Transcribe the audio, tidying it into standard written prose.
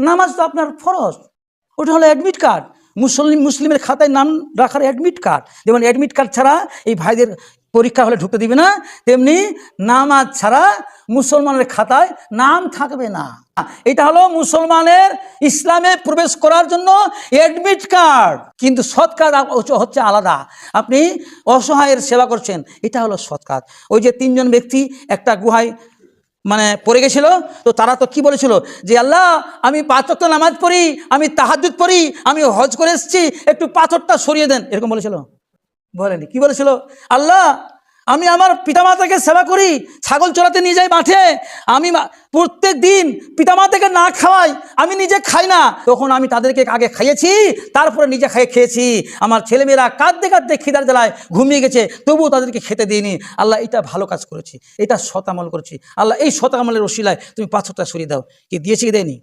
নামাজ তো আপনার ফরজ, ওটা হলো অ্যাডমিট কার্ড। মুসলিমের খাতায় নাম রাখার অ্যাডমিট কার্ড। যেমন অ্যাডমিট কার্ড ছাড়া এই ভাইদের পরীক্ষা হলে ঢুকতে দিবে না, তেমনি নামাজ ছাড়া মুসলমানের খাতায় নাম থাকবে না। এটা হলো মুসলমানের ইসলামে প্রবেশ করার জন্য অ্যাডমিট কার্ড। কিন্তু সৎ কাজ হচ্ছে আলাদা। আপনি অসহায়ের সেবা করছেন, এটা হলো সৎ কাজ। ওই যে 3 জন ব্যক্তি একটা গুহায় পড়ে গেছিল, তো তারা তো কি বলেছিল যে আল্লাহ আমি 5 ওয়াক্ত নামাজ পড়ি, আমি তাহাজ্জুদ পড়ি, আমি হজ করে এসেছি, একটু পাথরটা সরিয়ে দেন, এরকম বলেছিল? বলেনি। কি বলেছিল? আল্লাহ আমি আমার পিতামাতাকে সেবা করি, ছাগল চড়াতে নিয়ে যাই মাঠে, আমি প্রত্যেক দিন পিতামাতাকে না খাওয়াই, আমি নিজে খাই না, তখন আমি তাদেরকে আগে খাইয়েছি, তারপরে নিজে খেয়েছি। আমার ছেলেমেয়েরা কাঁদতে কাঁদতে খিদার জ্বালায় ঘুমিয়ে গেছে, তবুও তাদেরকে খেতে দিইনি। আল্লাহ এটা ভালো কাজ করেছি, এটা সৎ আমল করেছি। আল্লাহ এই সৎ আমলের ওসিলায় তুমি 5 ওয়াক্ত সরিয়ে দাও। কি দিয়েছি কি দেয়নি?